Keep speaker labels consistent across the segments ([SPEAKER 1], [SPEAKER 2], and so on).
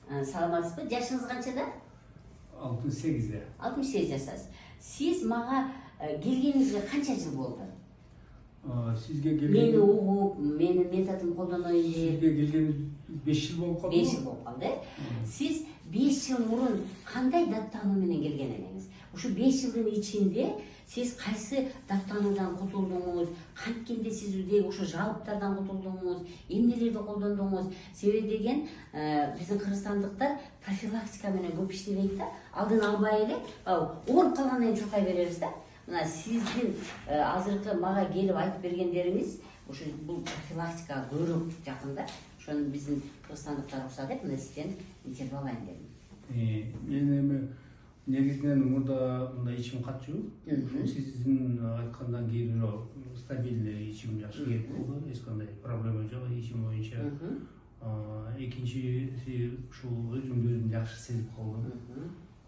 [SPEAKER 1] Саламатсызбы? Жашыңыз канчада?
[SPEAKER 2] 68'de.
[SPEAKER 1] 68 жашасыз. Сиз мага келгениңизге канча жыл болду?
[SPEAKER 2] Sizge
[SPEAKER 1] Мени
[SPEAKER 2] gelgeniz,
[SPEAKER 1] угуп, менин методун колдоноюн деп.
[SPEAKER 2] sizge gelgeniz 5 yıl болуп калды.
[SPEAKER 1] 5 жыл болуп калды. Сиз 5 жыл мурун кандай даттануу менен келген элеңиз? Ушу 5 жылдын ичинде сиз кайсы даттануудан кутулдуңуз? Канткенде сиз ушу жалыптардан кутулдуңуз? Эмнелерди колдондуңуз? Себеби деген биздин кыргызстандыктар профилактика менен көп иштебейт да. Алдын албай эле, ооруп калгандан кийин чуркай беребиз да. Мына сиздин азыркы мага келип айтып бергендериңиз ушу бул профилактикага көбүрөөк жакын да. Ошону биздин кыргызстандыктар уруксат деп мына сизден интервью алайын дедим.
[SPEAKER 2] Мен эми негизинен мындай ичим катчу. Ушул сиздин айткандан кийин стабильный ичим жакшы келип калды. Эч кандай проблема жок ичим боюнча. Экинчиси ушул өзүмдү өзүм жакшы сезип калдым.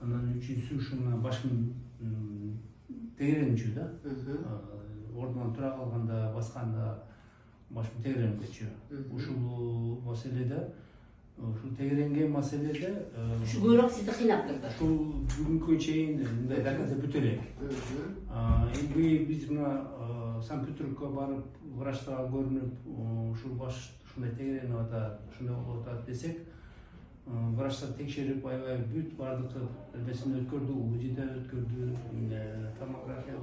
[SPEAKER 2] Анан үчүнчүсү ушуна башым тегеренчү да. Ордунан тура калганда, басканда башым тегеренип кетчү. Ушул маселеде, ушул тегеренген маселеде
[SPEAKER 1] Ушу көбүрөөк сизди кыйнап турду.
[SPEAKER 2] ушул бүгүнкү чейин мындай доказа бүтө элек. Эми биз мына Санкт-Петербургка барып, врачтарга көрүнүп, ушул баш ушундай тегеренип атат, ушундай болуп атат десек, врачтар текшерип, аябай бүт баардык эмесин өткөрдү, УЗИде өткөрдү, томография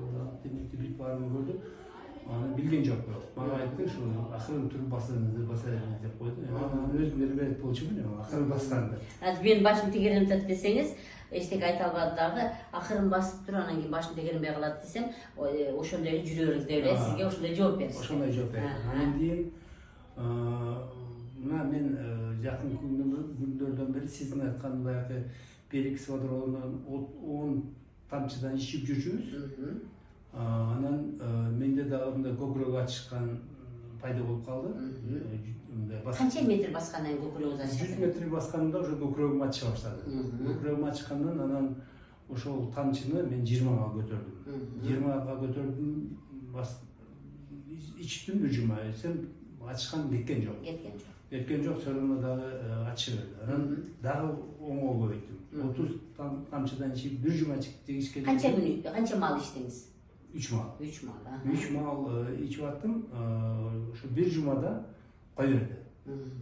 [SPEAKER 2] демекти бүт баарын көрдү. Аны билген жок. Мага айтты, ушу акырын туруп басарыңыз деп койду. Анан өзүм бербейт болчумун, акырын басканды.
[SPEAKER 1] Менин башым тегеренип атат десеңиз, эчтеке айта албады дагы, акырын басып туруп анан кийин башым тегеренбей калат десем, ошондой эле жүрө бериңиз деп эле сизге ошондой жооп беришти.
[SPEAKER 2] Ошондой жооп берди. Анан кийин мына мен жакын күндөрдөн бери сиздин айткан баягы перекис водородунан 10 тамчыдан ичип жүрчүбүз. Анан менде дагы мындай көкүрөк ачышкан пайда болуп калды.
[SPEAKER 1] Канча метр баскандан кийин көкүрөгүңүз ачышты?
[SPEAKER 2] 100 метр басканда уже көкүрөгүм ачыша баштады. Көкүрөгүм ачышкандан анан ошол тамчыны мен 20га көтөрдүм. 20га көтөрдүм, ичтим бир жума, ачышкан кеткен жок. Кеткен жок, соруна дагы ачыша берди. Анан дагы оңого көбөйттүм. 30 тамчыдан ичип бир жума ичкенде.
[SPEAKER 1] Канча күн, канча маал ичтиңиз?
[SPEAKER 2] 3 маал.
[SPEAKER 1] 3 маал.
[SPEAKER 2] 3 маал ичип аттым. Ошо бир жумада кой берди.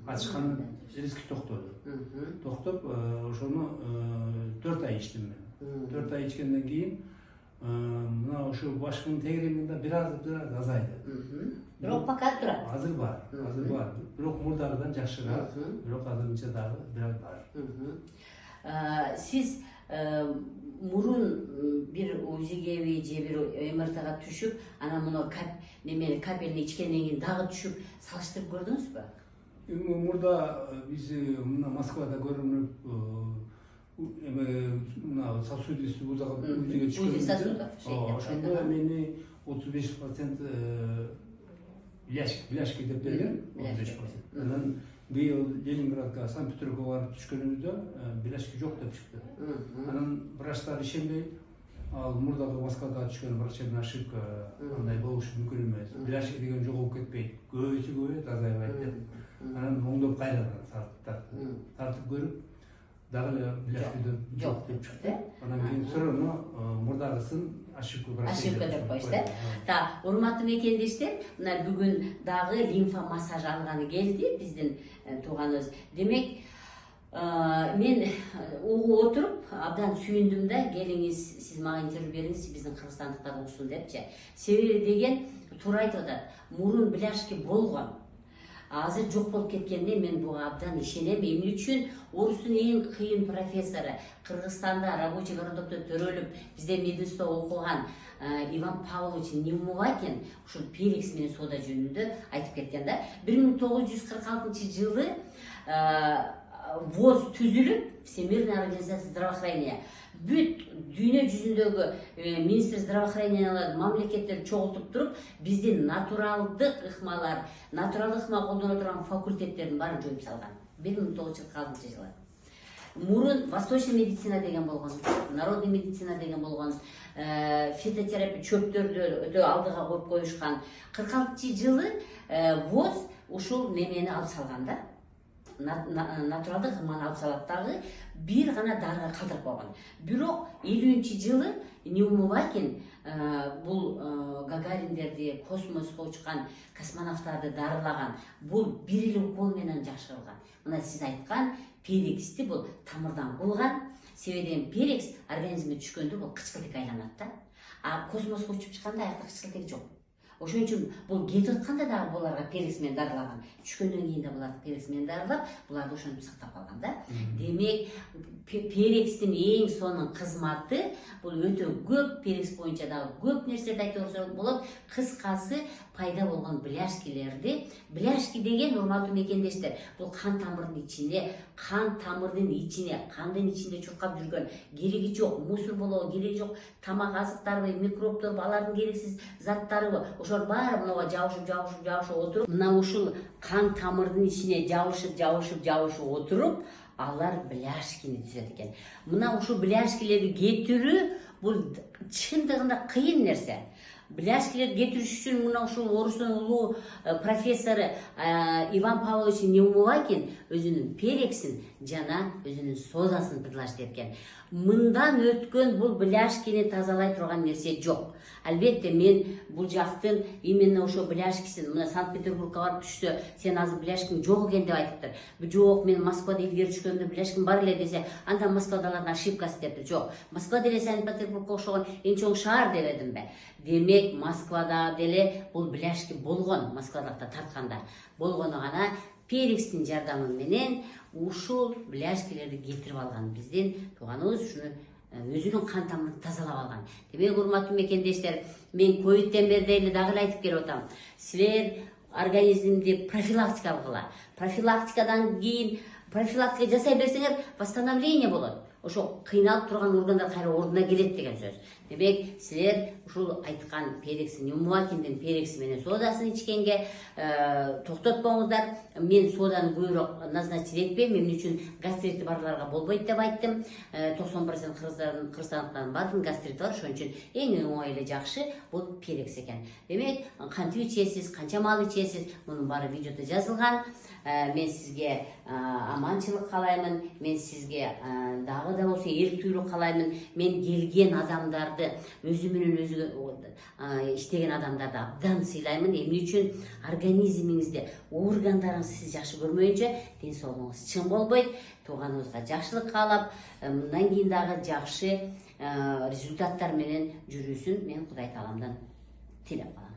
[SPEAKER 2] Ачышкан резко токтоду. Токтоп, ошону 4 ай ичтим мен. 4 ай ичкенден кийин мына ошо башымдын тегеренгенде бир аз азайды.
[SPEAKER 1] Бирок пока турат.
[SPEAKER 2] Азыр бар. Бирок мурдагыдан жакшыраак, бирок азырынча дагы бир аз бар.
[SPEAKER 1] Сиз мурун бир УЗИге же бир МРТга түшүп, анан муну капельни ичкенден кийин дагы түшүп салыштырып көрдүңүзбү?
[SPEAKER 2] Эми мурда биз мына Москвада көрүнүп, мына сосудистый УЗИге түшкөндө, ошондо мени 35% бляшки деп берген, 35%. Анан быйыл Ленинградга, Санкт-Петербургга барып түшкөнүбүздө бляшки жок деп чыкты. Анан врачтар ишенбей, ал мурдагы Москвада түшкөн врачтардын ошибка, андай болушу мүмкүн эмес. Бляшки деген жоголуп кетпейт, көбөйсө көбөйөт, азайбайт деп. Анан оңдоп кайрадан тартып көрүп, дагы эле бляшки жок деп чыкты. Анан кийин суроону мурдагысын ошибка
[SPEAKER 1] деп коюшту. Урматтуу мекендештер, мына бүгүн дагы лимфа массажы алганы келди биздин тууганыбыз. Демек, мен угуп отуруп абдан сүйүндүм да, келиңиз, сиз мага интервью бериңиз, биздин кыргызстандыктар уксун депчи. Себеби деген туура айтып атат. Мурун бляшки болгон. Азыр жок болуп кеткенде мен буга абдан ишенем. Эмне үчүн орустун эң кыйын профессору, Кыргызстанда рабочий городокто төрөлүп, бизде мединститутта окуган Иван Павлович Немувакин ушул перекс менен соода жөнүндө айтып кеткен да. 1946-жылы ВОЗ түзүлүп, Всемирная организация здравоохранения, бүт дүйнө жүзүндөгү министр здравоохранениялар мамлекеттер чогултуп туруп, биздин натуралдык ыкмалар, натуралдык ыкма колдоно турган факультеттердин баарын жоюп салган. 1946-жылы. Мурун восточный медицина деген болгон, народный медицина деген болгон, фитотерапия чөптөрдү өтө алдыга коюп коюшкан. 46-жылы ВОЗ ушул немени алып салган да. натуралдык ыман алып салат дагы бир гана дарыга калтырып койгон. Бирок 50-жылы Неумывакин бул Гагариндерди, космоско учкан космонавттарды дарылаган. Бул бир эле укол менен жакшырылган. Мына сиз айткан перексти бул тамырдан кылган. Себебен перекс организмге түшкөндө бул кычкылтек айланат да. А космоско учуп чыкканда аякта кычкылтек жок. Ошон үчүн бул кетип атканда дагы буларга перекс менен дарылаган. Түшкөндөн кийин да буларды перекс менен дарылап, буларды ошентип сактап калган да. Демек, перекстин эң сонун кызматы бул өтө көп, перекс боюнча дагы көп нерселерди айтып болот. Кыскасы пайда болгон бляшкилерди, бляшки деген урматтуу мекендештер, бул кан тамырдын ичине, кандын ичинде чуркап жүргөн, кереги жок, мусор болобу, кереги жок, тамак азыктарбы, микробторбу, алардын керексиз заттарыбы, ошолор баары мынага жабышып отуруп, мына ушул кан тамырдын ичине жабышып отуруп, алар бляшкини түзөт экен. Мына ушул бляшкилерди кетирүү бул чындыгында кыйын нерсе. Бляшкилерди кетириш үчүн мына ушул орустун улуу профессору Иван Павлович Неумывакин өзүнүн перексин жана өзүнүн содасын предложить эткен. Мындан өткөн бул бляшкини тазалай турган нерсе жок. Албетте мен бул жактын именно ошо бляшкисин мына Санкт-Петербургка барып түшсө, сен азыр бляшкиң жок экен деп айтыптыр. Жок, мен Москвада илгери түшкөндө бляшким бар эле десе, анда Москвадалардын ошибкасы депти. Жок, Москва деле Санкт-Петербургка окшогон эң чоң шаар деп эдимби? Демек, Москвада деле бул бляшки болгон, Москвадакта тартканда болгону гана перекстин жардамы менен ушул бляшкилерди кетирип алган. Биздин тууганыбыз ушуну өзүнүн кан тамырын тазалап алган. Демек, урматтуу мекендештер, мен ковидтен бери деле дагы айтып келип атам. Силер организмди профилактика кыла. Профилактикадан кийин профилактика жасай берсеңер, восстановление болот. Ошо кыйналып турган органдар кайра ордуна келет деген сөз. Демек, силер ушул айткан перекси, Неумывакиндин перекси менен содасын ичкенге токтотпоңуздар. Мен соданы көбүрөөк назначить этпейм. Мен үчүн гастрити барларга болбойт деп айттым. 90% кыргызстандыктардын баардыгынын гастрити бар. Ошон үчүн эң оңой эле жакшы бул перекс экен. Демек, кантип ичесиз, канча маал ичесиз, мунун баары видеодо жазылган. Мен сизге аманчылык каалаймын. Мен сизге дагы да болсо эрктүүлүк каалаймын. Мен келген адамдарды, өзү менен өзү иштеген адамдарды абдан сыйлаймын. Эмне үчүн? Организмиңизде органдарыңыз сиз жакшы көрмөйүнчө ден соолугуңуз чың болбойт. Тууганыбызга жакшылык каалап, мындан кийин дагы жакшы результаттар менен жүрүүсүн мен Кудай тааламдан тилеп калам.